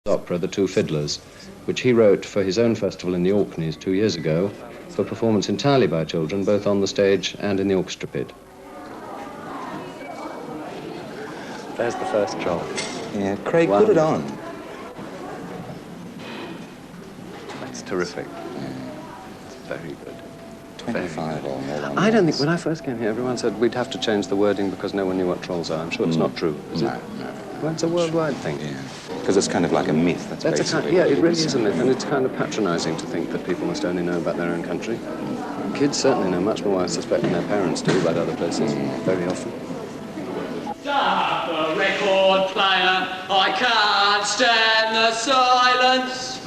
opera, The Two Fiddlers, which he wrote for his own festival in the Orkneys 2 years ago for performance entirely by children, both on the stage and in the orchestra pit. There's the first job. Yeah, Craig, put it on. That's terrific. It's very good. 25 or more. I don't think, when I first came here, everyone said we'd have to change the wording because no one knew what trolls are. I'm sure it's not true, is it? No. Well, it's a worldwide thing. Yeah, because it's kind of like a myth. Yeah, it really is a myth, and it's kind of patronising to think that people must only know about their own country. Kids certainly know much more, I suspect, than their parents do about other places, very often. Stop the record player, I can't stand the silence.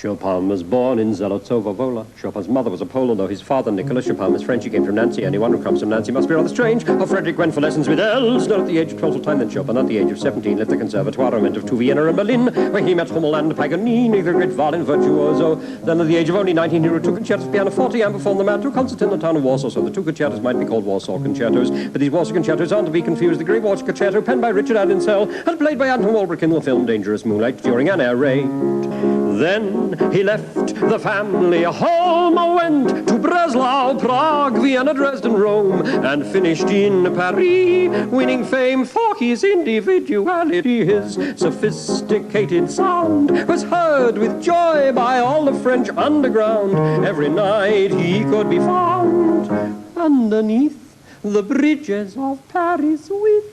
Chopin was born in Zolotovo Vola. Chopin's mother was a Pole, although his father, Nicholas Chopin, was French. He came from Nancy. Anyone who comes from Nancy must be rather strange. How Frederick went for lessons with Els, not at the age of 12 full-time. Then Chopin, at the age of 17, left the conservatoire and went off to Vienna and Berlin, where he met Hummel and Paganini, the great violin virtuoso. Then at the age of only 19, he wrote two concertos for piano forte and performed them at two concerts in the town of Warsaw. So the two concertos might be called Warsaw concertos, but these Warsaw concertos aren't to be confused. The Grey Watch concerto, penned by Richard Stilgoe and played by Anton Walbrook in the film Dangerous Moonlight during an air raid. Then he left the family home, went to Breslau, Prague, Vienna, Dresden, Rome, and finished in Paris, winning fame for his individuality. His sophisticated sound was heard with joy by all the French underground. Every night he could be found underneath the bridges of Paris with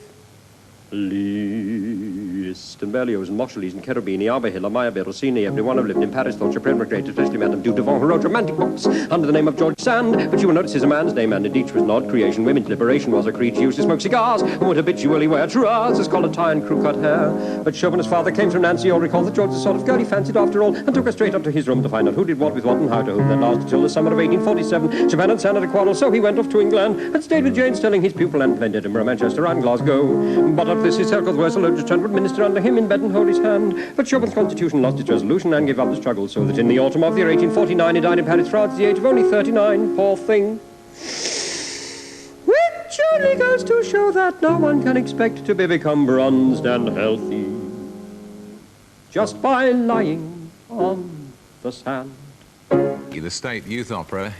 Liszt and Berlioz and Moscheles and Cherubini, Aberhiller, Meyerbeer, Rossini. Everyone who lived in Paris thought Chopin was great, especially Madame Dudevant, who wrote romantic books under the name of George Sand. But you will notice is a man's name, and indeed was an odd creation. Women's liberation was a creed. She used to smoke cigars and would habitually wear trousers, collar tie and crew-cut hair. But Chopin's father came from Nancy. You'll recall that George was a sort of girl he fancied after all, and took her straight up to his room to find out who did what with what and how to whom. That lasted till the summer of 1847. Chopin and Sand had a quarrel, so he went off to England and stayed with Jane Stelling, his pupil, and played Edinburgh, Manchester, and Glasgow. But of this his circles were so Lord would minister under him in bed and hold his hand. But Chopin's constitution lost its resolution and gave up the struggle, so that in the autumn of the year 1849 he died in Paris, France, at the age of only 39. Poor thing. Which only goes to show that no one can expect to become bronzed and healthy just by lying on the sand. The State Youth Opera